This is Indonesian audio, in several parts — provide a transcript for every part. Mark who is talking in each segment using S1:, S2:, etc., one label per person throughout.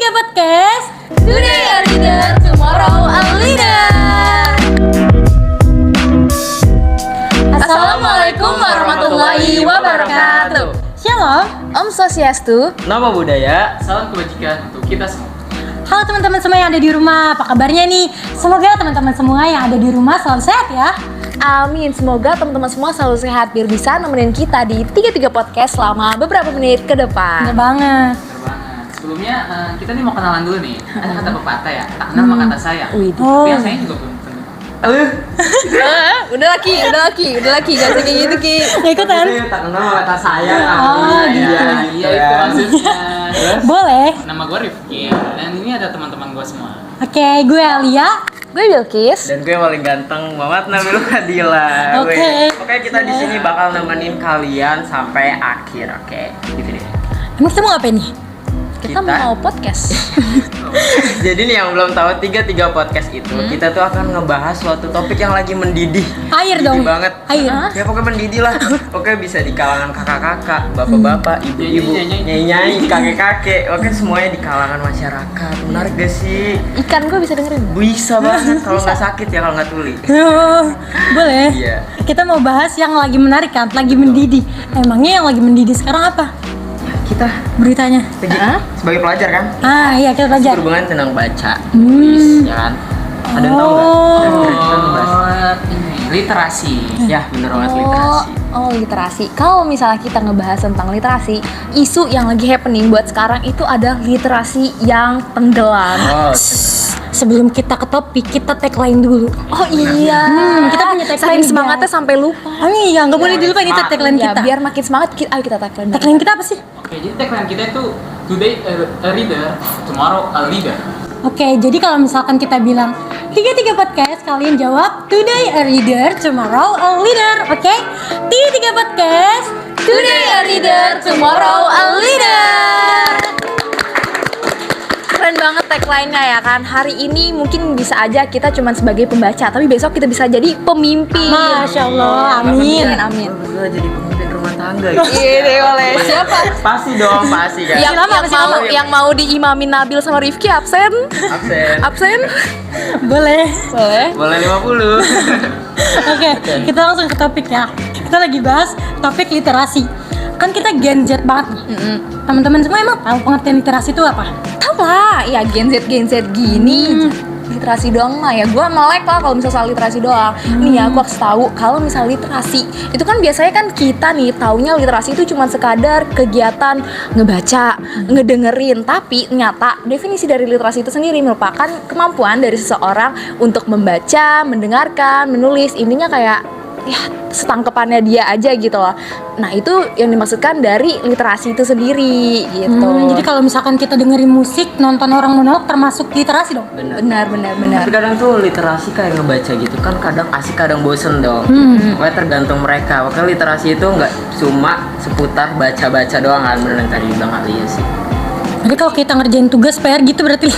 S1: Tiga Podcast. Today a reader, tomorrow a leader. Assalamualaikum warahmatullahi wabarakatuh. Shalom, Om Swastiastu,
S2: Namo Buddhaya, salam kebajikan untuk kita semua.
S1: halo teman-teman semua yang ada di rumah, apa kabarnya nih? Semoga teman-teman semua yang ada di rumah selalu sehat ya.
S3: Amin, semoga teman-teman semua selalu sehat biar bisa nemenin kita di Tiga Podcast selama beberapa menit ke depan.
S1: Bener banget.
S2: Bener banget. Sebelumnya kita nih mau kenalan dulu nih. Ada kata pepatah ya, tak kenal maka kata sayang.
S1: Oh.
S2: Tapi yang sayang juga belum tentu.
S3: Udah laki, gak usah kayak gitu Ki.
S1: Nggak ikutan?
S2: Tak kenal maka kata sayang.
S1: Oh, gitu.
S2: Iya itu maksudnya. Terus,
S1: Boleh.
S2: nama gue Rifki dan ini ada teman-teman gue semua.
S1: Oke, gue Alia.
S3: Gue Bilkis.
S4: Dan gue yang paling ganteng, Muhammad Nabil Fadila.
S1: Oke.
S4: Oke, kita di sini bakal nemenin kalian sampai akhir, oke? Gitu deh.
S1: Emang kita mau ngapain nih?
S3: Kita mau podcast.
S4: Jadi nih yang belum tahu Tiga Podcast itu, kita tuh akan ngebahas suatu topik yang lagi mendidih.
S1: Air
S4: Mendidih
S1: dong.
S4: banget.
S1: Air.
S4: Ya pokoknya mendidih lah. Oke, bisa di kalangan kakak-kakak, bapak-bapak, ibu-ibu, nyai-nyai, kakek-kakek. Oke, semuanya di kalangan masyarakat. Menarik gak sih?
S3: Ikan gue bisa dengerin.
S4: Bisa banget kalau nggak sakit ya, kalau nggak tuli.
S1: Oh, boleh.
S4: Iya.
S1: Kita mau bahas yang lagi menarik kan, lagi mendidih. Emangnya yang lagi mendidih sekarang apa?
S4: Kita
S1: Beritanya.
S4: sebagai pelajar kan,
S1: Ah, iya kita belajar.
S4: berhubungan tentang baca,
S1: Hmm.
S4: ya kan? Ada yang tahu nggak?
S1: Oh.
S4: Kita ngebahas.
S2: Ini literasi.
S4: Ya, bener banget literasi.
S3: Oh, literasi. Kalau misalnya kita ngebahas tentang literasi, isu yang lagi happening buat sekarang itu ada literasi yang tenggelam.
S4: Oh,
S1: Sebelum kita ke topik, kita tagline dulu.
S3: Oh iya,
S1: kita punya tagline
S3: saking
S1: juga.
S3: semangatnya sampai lupa.
S1: Oh iya, nggak boleh dilupain itu tagline
S3: Ya,
S1: kita.
S3: biar makin semangat, ayo kita tagline.
S1: Tagline kita apa sih?
S2: Oke, jadi tagline kita itu today a reader, tomorrow a leader.
S1: Oke, jadi kalau misalkan kita bilang Tiga Podcast, kalian jawab Today a reader, tomorrow a leader. Oke? Tiga Podcast,
S3: Today a reader, tomorrow a leader. Keren banget tagline-nya ya kan. Hari ini mungkin bisa aja kita cuman sebagai pembaca, tapi besok kita bisa jadi pemimpin.
S1: Masya Allah, amin.
S3: Amin.
S4: gue jadi pemimpin rumah tangga.
S3: Iya deh, boleh. Siapa?
S4: Pasti dong, pasti kan.
S3: Yang mau diimamin Nabil sama Rifki absen? Absen?
S1: Boleh.
S3: Boleh.
S4: Boleh 50.
S1: Oke, kita langsung ke topik ya. Kita lagi bahas topik literasi. Kan kita Gen Z banget nih. Teman-teman semua emang tahu pengertian literasi itu apa?
S3: Tahu lah, ya Gen Z gini. Literasi doang mah ya, gue melek lah kalau misalnya soal literasi doang. Nih ya, gue harus tahu kalau misalnya literasi itu kan biasanya kan kita nih taunya literasi itu cuma sekadar kegiatan ngebaca, ngedengerin. Tapi ternyata definisi dari literasi itu sendiri merupakan kemampuan dari seseorang untuk membaca, mendengarkan, menulis. Intinya kayak ya setangkepannya dia aja gitu loh. Nah itu yang dimaksudkan dari literasi itu sendiri gitu.
S1: Jadi kalau misalkan kita dengerin musik, nonton orang monolog termasuk literasi dong?
S3: benar.
S4: Tapi kadang tuh literasi kayak ngebaca gitu kan, kadang asik kadang bosen dong. Pokoknya tergantung mereka. Pokoknya literasi itu nggak cuma seputar baca-baca doang kan, bener yang tadi bilang Alia sih.
S1: Jadi kalau kita ngerjain tugas PR gitu berarti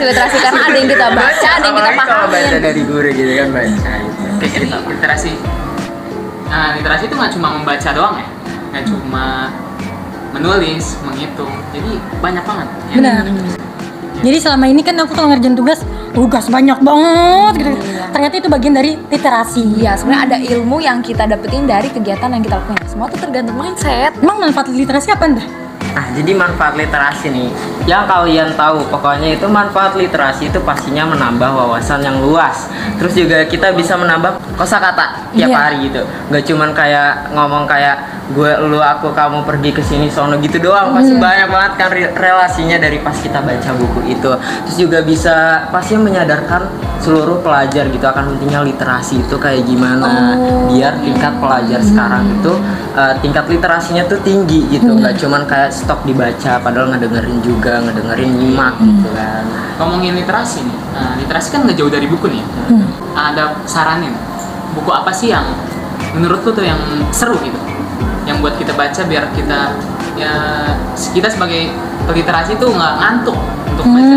S3: literasi karena ada yang kita baca, ada yang kita
S4: Apalagi kalau baca
S3: pahamin.
S4: dari guru gitu kan, baca gitu.
S2: Oke, jadi literasi. Nah, literasi itu nggak cuma membaca doang ya, nggak cuma menulis, menghitung. Jadi banyak banget. ya.
S1: benar. Jadi selama ini kan aku kalau ngerjain tugas banyak banget gitu. Ternyata itu bagian dari literasi.
S3: Iya, sebenarnya ada ilmu yang kita dapetin dari kegiatan yang kita lakukan. Semua tuh tergantung mindset.
S1: Emang manfaat literasi apa dah?
S4: Nah, jadi manfaat literasi nih, yang kalian tahu pokoknya itu manfaat literasi itu pastinya menambah wawasan yang luas. Terus juga kita bisa menambah kosakata tiap
S1: Iya.
S4: hari gitu. Gak cuman kayak ngomong kayak gue, lu, aku, kamu pergi ke sini sono gitu doang. Pasti banyak banget kan relasinya dari pas kita baca buku itu. Terus juga bisa pasti menyadarkan seluruh pelajar gitu akan pentingnya literasi itu kayak gimana, biar tingkat pelajar sekarang itu tingkat literasinya tuh tinggi gitu. Gak cuman kayak stok dibaca padahal ngedengerin nyimak gitu kan.
S2: Ngomongin literasi nih, literasi kan nggak jauh dari buku nih. Ada saranin buku apa sih yang menurut lu tuh yang seru gitu, yang buat kita baca biar kita sebagai peliterasi tuh nggak ngantuk untuk baca.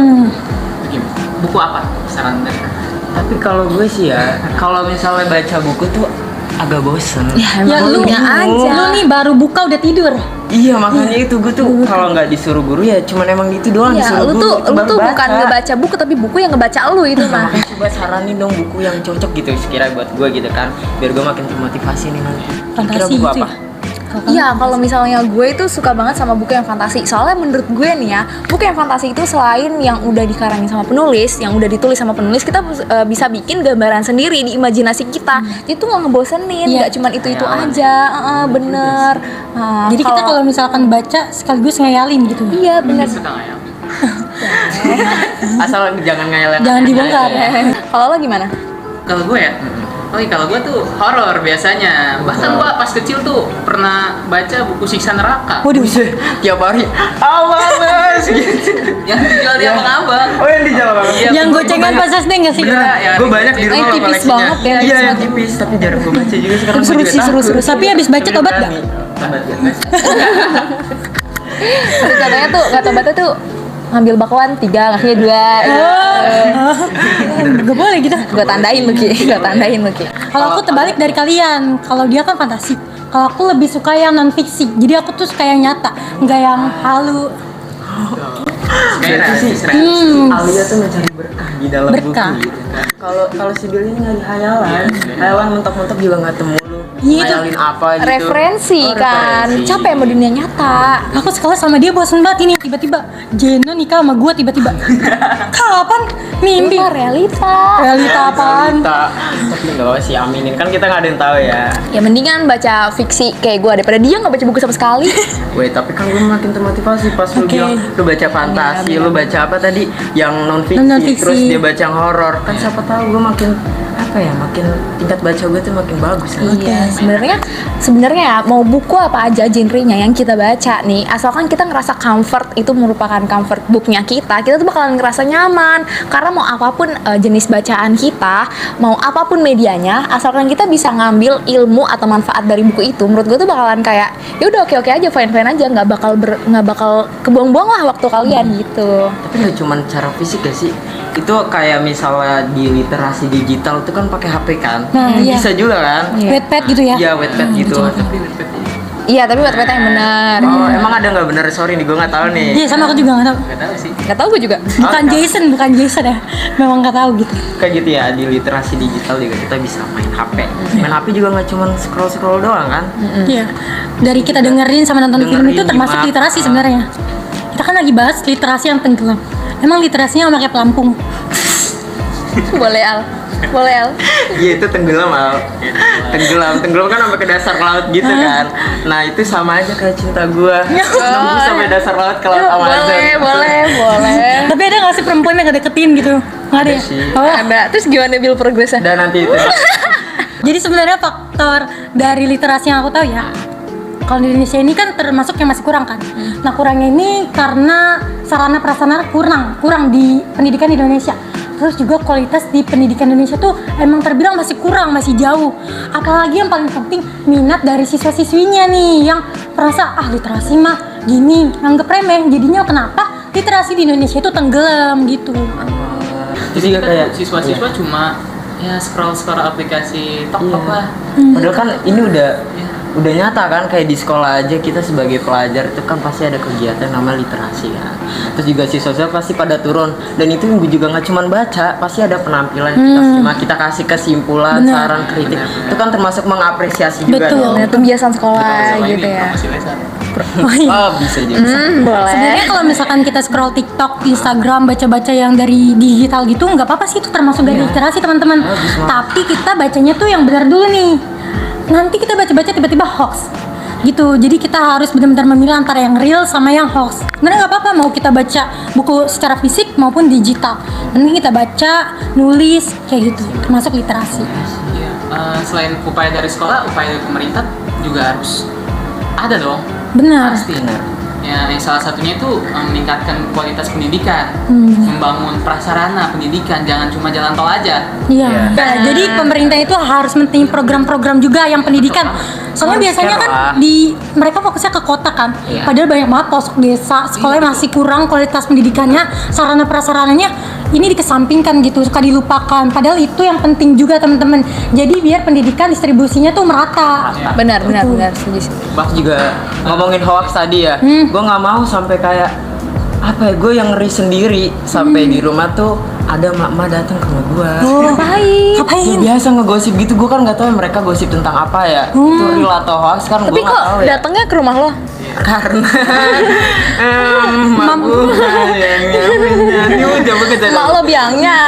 S2: Begini, buku apa saran dari kakak?
S4: Tapi kalau gue sih ya, kalau misalnya baca buku tuh agak bosen.
S3: Ya
S1: Ya
S3: emang
S1: lu
S3: aja.
S1: nih baru buka udah tidur.
S4: Iya makanya itu gue tuh kalau nggak disuruh guru ya cuman emang itu doang
S3: Iya,
S4: disuruh
S3: lu
S4: guru.
S3: tuh
S4: itu
S3: lu
S4: baru
S3: tuh
S4: baca.
S3: bukan ngebaca buku tapi buku yang ngebaca lu itu mah.
S4: Makanya coba saranin dong buku yang cocok gitu sekiranya buat gue gitu kan biar gue makin termotivasi nih nanti. Kira
S1: Fantasi
S4: buku
S1: gitu
S4: apa?
S1: ya.
S3: Iya, kalau misalnya gue itu suka banget sama buku yang fantasi. Soalnya menurut gue nih ya, buku yang fantasi itu selain yang udah dikarangin sama penulis, yang udah ditulis sama penulis, kita bisa bikin gambaran sendiri di imajinasi kita. Itu nggak ngebosenin,
S1: Iya.
S3: nggak cuman itu aja. Bener. Nah,
S1: Jadi kita kalau misalkan baca sekaligus ngayalin gitu.
S3: iya bener.
S2: Suka nggak ya?
S4: Asal jangan ngayal.
S1: Jangan dibongkar.
S3: Kalau lo gimana?
S2: Kalau gue ya, kalau gue tuh horor biasanya. Bahkan gue pas kecil tuh pernah baca buku Siksa Neraka.
S1: Waduh.
S4: Tiap hari abang gitu.
S2: Yang dijual di abang-abang.
S4: Oh yang di jalan banget.
S2: Iya,
S1: Yang gocengan pas SD nggak sih?
S2: Bener, ya.
S4: Gue banyak di rumah
S3: tipis
S4: koleksinya.
S3: banget ya,
S4: Iya
S3: tipis
S4: yang tipis tapi jarang gue baca juga sekarang.
S1: Seru
S4: gue
S1: sih,
S4: juga
S1: seru.
S4: takut.
S1: Tapi habis baca tobat nggak?
S2: Tobat ya.
S3: Terus katanya tuh nggak tobatnya tuh ngambil bakwan 3, ngakhirnya 2.
S1: Gak boleh gitu.
S3: Gue tandain lu Ki, gue tandain lu Ki.
S1: Kalau aku terbalik dari kalian. Kalau dia kan fantasi. Kalau aku lebih suka yang non fiksi. Jadi aku tuh suka yang nyata, nggak yang halu.
S2: Kayak realistis.
S4: Alia tuh mencari berkah di dalam
S1: Berkah.
S4: buku gitu kan. Kalau si Billy nyari hayalan, hayalan mentok-mentok juga nggak temu lu.
S1: Iya, itu
S4: Ngayalin apa gitu.
S3: Referensi
S4: Oh,
S3: kan,
S4: referensi.
S3: capek sama dunia nyata.
S1: Aku sekolah sama dia bosan banget ini. Tiba-tiba Jeno nikah sama gue tiba-tiba. Kapan? Mimpi.
S3: Itu realita.
S1: Realita apaan?
S4: Tapi nggak apa sih aminin kan kita nggak ada yang tahu ya.
S3: Ya mendingan baca fiksi kayak gue daripada dia nggak baca buku sama sekali.
S4: Wait, tapi kan gue makin termotivasi pas lu
S1: Oke.
S4: bilang lu baca fantasi, lu baca apa tadi yang non fiksi,
S1: Non-fiksi.
S4: terus dia baca yang horor. Kan siapa tahu gue makin apa ya, makin tingkat baca gue tuh makin bagus kan.
S3: Iya, sebenarnya ya mau buku apa aja genrenya yang kita baca nih, asalkan kita ngerasa comfort itu merupakan comfort booknya kita tuh bakalan ngerasa nyaman. Karena mau apapun jenis bacaan kita, mau apapun medianya, asalkan kita bisa ngambil ilmu atau manfaat dari buku itu, menurut gue tuh bakalan kayak ya udah oke aja, fine aja, nggak bakal kebuang-buang lah waktu kalian gitu.
S4: Tapi nggak cuma cara fisik ya sih, itu kayak misalnya di literasi digital itu kan pakai HP kan.
S1: Nah, iya.
S4: Bisa juga kan.
S1: Wattpad gitu ya?
S4: Iya, Wattpad gitu.
S3: Iya, tapi buat yang benar.
S4: Oh, emang ada nggak bener? Sorry nih, gue nggak tahu nih.
S1: Iya, sama aku juga nggak tahu.
S2: Gak tahu sih.
S3: Nggak tahu gue juga.
S1: Bukan Jason ya. Memang nggak tahu gitu.
S4: Kayak gitu ya, di literasi digital juga kita bisa main HP. Main HP juga nggak cuma scroll doang kan.
S1: Iya. Dari kita dengerin sama nonton film itu
S4: Dengerin,
S1: termasuk
S4: nyimak.
S1: literasi sebenarnya. Kita kan lagi bahas literasi yang tenggelam. Emang literasinya pakai pelampung.
S3: Boleh Al.
S4: Iya itu tenggelam Al. Tenggelam kan sampai ke dasar laut gitu kan. Nah itu sama aja kayak cinta gua. Nembus sampai dasar laut ke laut Amazon.
S3: Boleh.
S1: Tapi ada nggak sih perempuan yang ngedeketin gitu? Nggak ada ya?
S4: sih.
S1: Oh.
S3: Ada. Terus gimana Bill progresnya?
S4: Dan nanti itu
S1: Jadi sebenarnya faktor dari literasi yang aku tahu ya, kalau di Indonesia ini kan termasuk yang masih kurang kan. Nah kurangnya ini karena sarana prasarana kurang di pendidikan di Indonesia. Terus juga kualitas di pendidikan Indonesia tuh emang terbilang masih kurang, masih jauh. Apalagi yang paling penting minat dari siswa-siswinya nih yang merasa literasi mah gini, anggap remeh. Jadinya kenapa literasi di Indonesia itu tenggelam gitu.
S4: Jadi juga kayak
S2: siswa-siswa cuma ya scroll aplikasi tok
S4: Iya.
S2: lah.
S4: Padahal kan ini udah nyata kan, kayak di sekolah aja kita sebagai pelajar itu kan pasti ada kegiatan namanya literasi kan. Terus juga siswa pasti pada turun, dan itu juga nggak cuma baca, pasti ada penampilan kita kasih kesimpulan,
S1: Bener.
S4: saran, kritik. Itu kan termasuk mengapresiasi juga.
S1: Betul.
S4: dong.
S3: Nah, kebiasaan sekolah
S2: Sama
S3: gitu
S2: ini
S3: ya.
S2: promosi lesan.
S1: Oh, iya.
S4: Oh bisa juga.
S3: Boleh.
S1: Sebenarnya kalau misalkan kita scroll TikTok, Instagram, baca-baca yang dari digital gitu, nggak apa-apa sih, itu termasuk dari literasi teman-teman. Tapi kita bacanya tuh yang benar dulu nih. Nanti kita baca-baca tiba-tiba hoax gitu. Jadi kita harus benar-benar memilih antara yang real sama yang hoax. Sebenarnya nggak apa-apa mau kita baca buku secara fisik maupun digital. Nanti kita baca, nulis kayak gitu, termasuk literasi.
S2: Iya. Selain upaya dari sekolah, upaya dari pemerintah juga harus ada dong.
S1: Benar.
S2: Pasti. Ya, yang salah satunya itu meningkatkan kualitas pendidikan, membangun prasarana pendidikan, jangan cuma jalan tol aja.
S1: Iya. Nah, jadi pemerintah itu harus menting program-program juga yang pendidikan. Soalnya biasanya kan mereka fokusnya ke kota kan. Padahal banyak banget pelosok desa, sekolahnya masih kurang kualitas pendidikannya, sarana prasarananya ini dikesampingkan gitu, suka dilupakan. Padahal itu yang penting juga teman-teman. Jadi biar pendidikan distribusinya tuh merata.
S3: Benar, setuju.
S4: Bah juga ngomongin hoax tadi ya, gue nggak mau sampai kayak apa ya, gue yang ngeri sendiri sampai di rumah tuh ada mak-mak datang ke rumah gue.
S3: Baik.
S1: Ngapain?
S4: Biasa ngegosip gitu, gue kan nggak tahu ya mereka gosip tentang apa ya, itu real atau hoax kan gue
S3: Tapi
S4: nggak
S3: kok
S4: tahu ya.
S3: datangnya ke rumah lo?
S4: Karena mak gue yang ini udah begitu.
S3: Mak lo biangnya.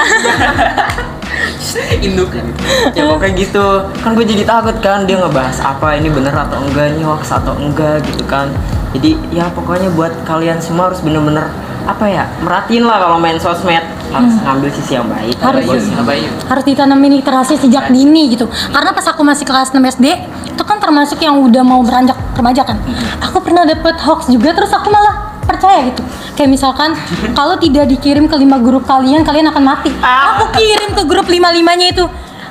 S2: Induk kan itu.
S4: Ya pokoknya gitu kan, gue jadi takut kan dia ngebahas apa, ini bener atau enggak, ini hoax atau enggak gitu kan. Jadi ya pokoknya buat kalian semua harus bener-bener apa ya, merhatiin lah kalau main sosmed, harus ngambil sisi yang baik.
S1: Harus.
S2: Abayu.
S1: Harus ditanamin literasi sejak dini gitu. Karena pas aku masih kelas 6 SD, itu kan termasuk yang udah mau beranjak remaja kan. Aku pernah dapet hoax juga, terus aku malah percaya gitu. Kayak misalkan kalau tidak dikirim ke 5 grup kalian akan mati. Aku kirim ke grup 5-5-nya itu.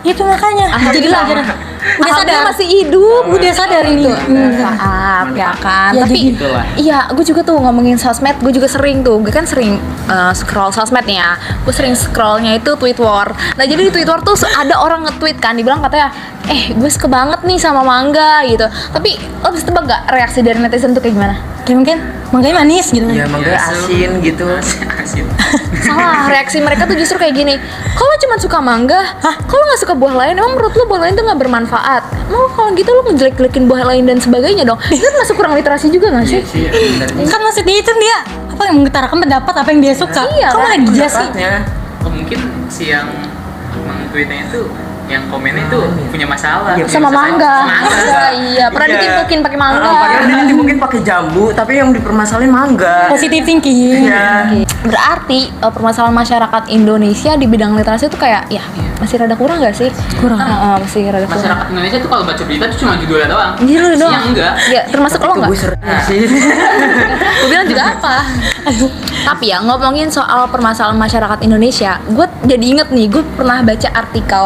S1: Itu makanya jadi pelajaran. Udah sadar,
S3: Alhamdulillah masih hidup.
S1: udah sadar ini.
S3: Maaf ya kan.
S1: Ya,
S3: Tapi
S1: jadi
S4: itulah.
S3: iya, gue juga tuh ngomongin sosmed, gue juga sering tuh. Gue kan sering scroll sosmed nih ya. Gue sering scrollnya itu tweet war. Nah jadi di tweet war tuh ada orang nge-tweet kan, dibilang katanya, gue suka banget nih sama mangga gitu. Tapi lo bisa tebak gak reaksi dari netizen tuh kayak gimana?
S1: Kayak mungkin mangganya manis gitu.
S4: Ya makanya asin gitu.
S2: Asin.
S3: Salah, reaksi mereka tuh justru kayak gini. Kalau cuma suka mangga, kalau nggak suka buah lain, emang menurut lo buah lain tuh nggak bermanfaat? Mau kalau gitu lo ngejelek-jelekin buah lain dan sebagainya dong. Itu kan masuk kurang literasi juga nggak sih?
S2: Iya, benar.
S1: Kan maksudnya itu dia apa yang mengutarakan pendapat apa yang dia suka.
S3: Iya,
S1: Kamu
S3: kan?
S1: lagi dia sih.
S4: Pendapatnya.
S2: Oh, mungkin si yang meng-tweetnya itu, yang komennya itu punya masalah.
S4: Iya,
S3: Sama mangga.
S2: Mangga.
S3: Iya, pernah
S4: Iya.
S3: ditimpukin pakai mangga.
S4: Padahal dia mungkin pakai jambu, tapi yang dipermasalahin mangga.
S1: Positive thinking.
S4: Iya.
S3: Berarti permasalahan masyarakat Indonesia di bidang literasi itu kayak ya masih rada kurang nggak sih?
S1: Kurang.
S3: Masih rada kurang.
S2: Masyarakat Indonesia tuh kalau baca berita tuh cuma judulnya doang.
S3: Gitu doang.
S2: Yang enggak.
S3: Ya termasuk lo
S4: Itu
S3: nggak?
S4: gue sering sih.
S3: Gue bilang juga apa? Tapi ya ngomongin soal permasalahan masyarakat Indonesia, gue jadi inget nih, gue pernah baca artikel.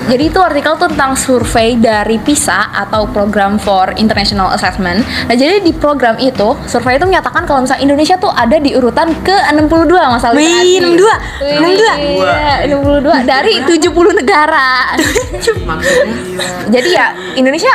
S3: Jadi itu artikel tuh tentang survei dari PISA atau Program for International Assessment. Nah jadi di program itu, survei itu menyatakan kalau misalnya Indonesia tuh ada di urutan ke-62 masalah
S1: Wih,
S3: literasi.
S1: 62.
S3: Iya, 62 dari 70 negara. Jadi ya Indonesia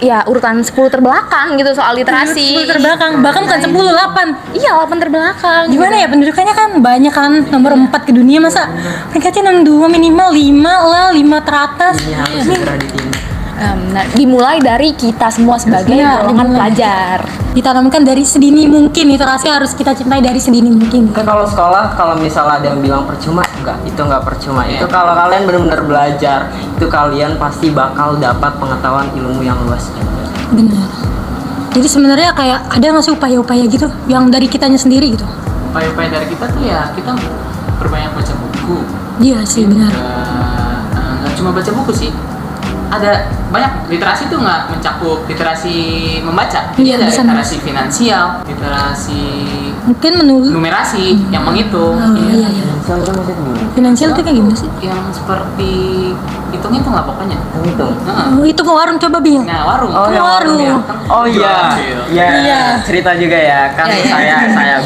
S3: ya urutan 10 terbelakang gitu soal literasi.
S1: 10 terbelakang, bahkan bukan 10, 8.
S3: Iya, 8 terbelakang.
S1: Gimana ya, pendudukannya kan banyak kan, nomor 4 ke dunia, masa peringkatnya 62 minimal 5 lah, 5 teratas.
S4: Ini harus segera ditindak.
S3: Nah, dimulai dari kita semua sebagai
S1: Iya,
S3: golongan
S1: dimulai.
S3: pelajar.
S1: Ditanamkan dari sedini mungkin, literasi harus kita cintai dari sedini mungkin.
S4: Kan kalau sekolah, kalau misalnya ada yang bilang percuma, enggak, itu enggak percuma. Itu kalau kalian benar-benar belajar, itu kalian pasti bakal dapat pengetahuan ilmu yang luas juga.
S1: Benar. Jadi sebenarnya kayak ada nggak sih upaya-upaya gitu yang dari kitanya sendiri gitu?
S2: Upaya-upaya dari kita tuh ya kita perbanyak baca buku.
S1: Iya sih, benar.
S2: Nggak cuma baca buku sih. Ada banyak literasi tuh nggak mencakup literasi membaca.
S1: Iya,
S2: Ada
S1: bisa
S2: literasi finansial, literasi
S1: Mungkin menulis.
S2: numerasi yang menghitung.
S1: Oh, iya, iya.
S4: Misalnya maksud gimana?
S1: Finansial tuh kayak gimana sih?
S2: Yang seperti hitung-hitung lah pokoknya.
S4: Gitu.
S2: Heeh.
S1: Oh, itu ke warung coba Bil.
S2: Nah, warung.
S4: Oh, yang
S1: warung.
S2: Ya.
S4: Oh iya,
S2: Iya.
S4: ya cerita juga ya kan. Saya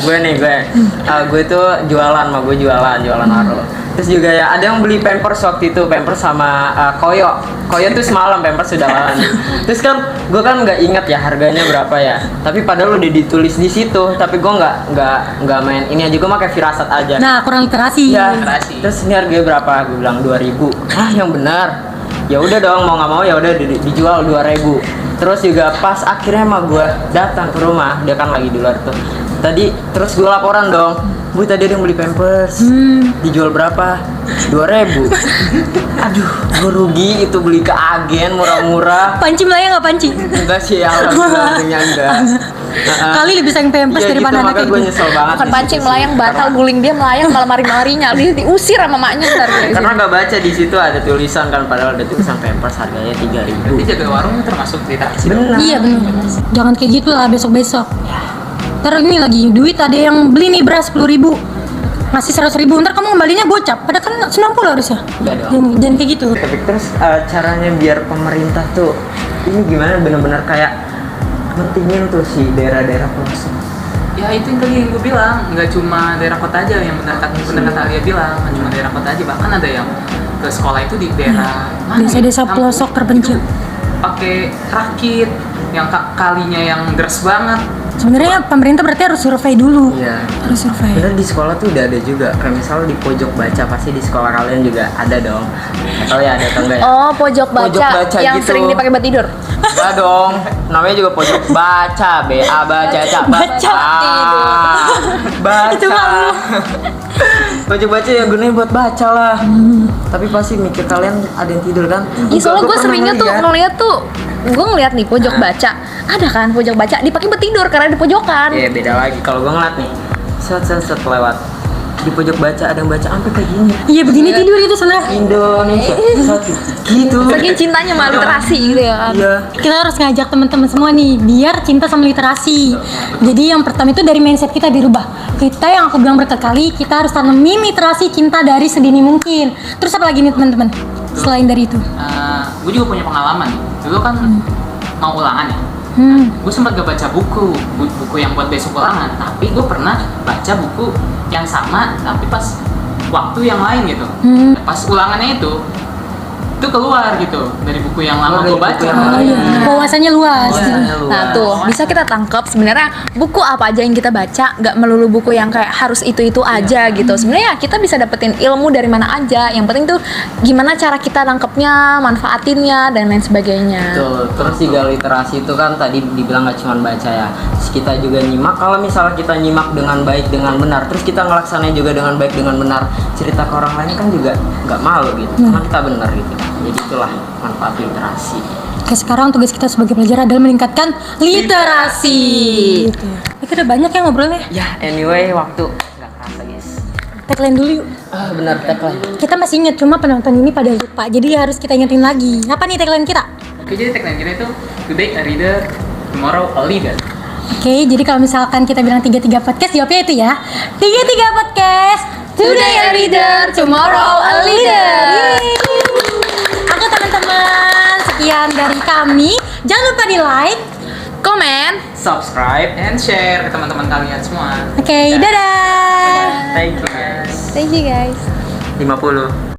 S4: gue tuh jualan, gue jualan warung. Terus juga ya ada yang beli Pampers waktu itu, Pampers sama Koyo tuh semalam Pampers sudah lawan. Terus kan gue kan nggak ingat ya harganya berapa ya, tapi padahal udah ditulis di situ, tapi gue nggak main ini aja, gue pakai firasat aja.
S1: Nah, kurang literasi.
S4: Ya,
S2: Literasi.
S4: terus ini harganya berapa? Gue bilang 2.000. Ah, yang benar. Ya udah dong, mau nggak mau ya udah dijual 2.000. Terus juga pas akhirnya mah gue datang ke rumah, dia kan lagi di luar tuh. Tadi terus gue laporan dong, Bu tadi ada yang beli Pampers, dijual berapa? 2.000. Aduh, gue rugi itu beli ke agen murah-murah.
S1: Panci melayang nggak panci?
S4: Enggak sih, alhamdulillah enggak.
S1: Kali lebih sayang Pampers
S4: Iya gitu,
S1: daripada
S4: maka
S1: anaknya
S4: gue
S1: gitu.
S4: nyesel banget.
S3: Bukan
S4: di situ
S3: pancing
S4: sih.
S3: melayang batal,
S4: Karena-
S3: guling dia melayang malah mari-marinya diusir sama maknya ntar kayak
S4: Karena
S3: gitu.
S4: nggak baca di situ ada tulisan kan, padahal ada tulisan Pampers harganya 3.000.
S2: Berarti jaga warung termasuk literasi.
S4: Benar.
S1: Iya benar. Jangan kayak gitu lah besok-besok. Ntar ini lagi duit ada yang beli nih beras 10.000, ngasih 100.000, ntar kamu kembalinya gocap. Padahal kan 90 harusnya.
S4: Enggak dong.
S1: Jangan kayak gitu.
S4: Tapi terus caranya biar pemerintah tuh ini gimana bener-bener kayak mentingin tuh si daerah-daerah pelosok.
S2: Ya itu yang tadi yang gue bilang, nggak cuma daerah kota aja yang benar kata Alia bilang, nggak cuma daerah kota aja, bahkan ada yang ke sekolah itu di daerah mana ya?
S1: Desa-desa pelosok terpencil.
S2: Pakai rakit yang kalinya yang deras banget.
S1: Sebenarnya pemerintah berarti harus survei dulu.
S4: Iya.
S1: Harus survei.
S4: Bener, di sekolah tuh udah ada juga. Kayak misal di pojok baca, pasti di sekolah kalian juga ada dong. Nggak tahu ya ada atau enggak ya?
S3: Oh, pojok baca,
S4: Pojok baca
S3: yang
S4: gitu.
S3: sering dipakai buat tidur.
S4: Enggak dong. Namanya juga pojok baca, BA baca,
S1: Baca.
S4: Baca.
S1: Itu malu.
S4: Pojok baca ya gunanya buat baca lah. Tapi pasti mikir kalian ada yang tidur kan?
S3: Ih, soalnya
S4: Gua
S3: gue
S4: pernah
S3: seringnya tuh
S4: ngeliat.
S3: ngeliat tuh, gue ngeliat nih pojok baca, ada kan pojok baca dipakai buat tidur karena di pojokan.
S4: Iya beda lagi. Kalau gue ngeliat nih, set lewat di pojok baca ada yang baca sampai kayak gini.
S1: Iya begini tidur itu sebenarnya.
S4: Indonesia satu gitu.
S3: Saking cintanya sama literasi gitu ya kan.
S4: Iya.
S1: Kita harus ngajak teman-teman semua nih biar cinta sama literasi. Jadi yang pertama itu dari mindset kita dirubah. Kita yang aku bilang berkali-kali kita harus tanamin literasi cinta dari sedini mungkin. Terus apa lagi nih teman-teman? Selain dari itu.
S2: Gue juga punya pengalaman nih. Dulu kan mau ulangan ya. Gue sempat gak baca buku yang buat besok ulangan, tapi gue pernah baca buku yang sama tapi pas waktu yang lain gitu. Pas ulangannya itu keluar gitu dari buku yang lama gue baca.
S1: Oh iya, wawasannya luas.
S3: Nah tuh bisa kita tangkap sebenarnya buku apa aja yang kita baca, nggak melulu buku yang kayak harus itu aja gitu. Sebenarnya kita bisa dapetin ilmu dari mana aja. Yang penting tuh gimana cara kita nangkepnya, manfaatinnya dan lain sebagainya.
S4: Betul. Terus juga literasi itu kan tadi dibilang nggak cuma baca ya. Terus kita juga nyimak. Kalau misalnya kita nyimak dengan baik dengan benar, terus kita ngelaksanain juga dengan baik dengan benar, cerita ke orang lain kan juga nggak malu gitu. Karena kita benar gitu. Jadi itulah manfaat literasi.
S1: Oke, sekarang tugas kita sebagai pelajar adalah meningkatkan literasi. Gitu. Kita udah banyak ya ngobrolnya.
S4: Ya anyway waktu nggak kerasa guys.
S1: Tagline dulu yuk.
S4: Benar tagline.
S1: Kita masih ingat, cuma penonton ini pada lupa. Jadi harus kita ingetin lagi. Apa nih tagline kita?
S2: Oke, jadi tagline kita itu today a reader, tomorrow a leader.
S1: Oke, jadi kalau misalkan kita bilang 3-3 podcast, jawabnya itu ya. 3-3 podcast, today a reader, tomorrow a leader. Yeay. Oke teman-teman, sekian dari kami. Jangan lupa di like,
S3: Komen.
S2: Subscribe and share ke teman-teman kalian semua.
S1: Oke, dadah.
S4: Thank you guys.
S3: Thank you guys.
S4: 50.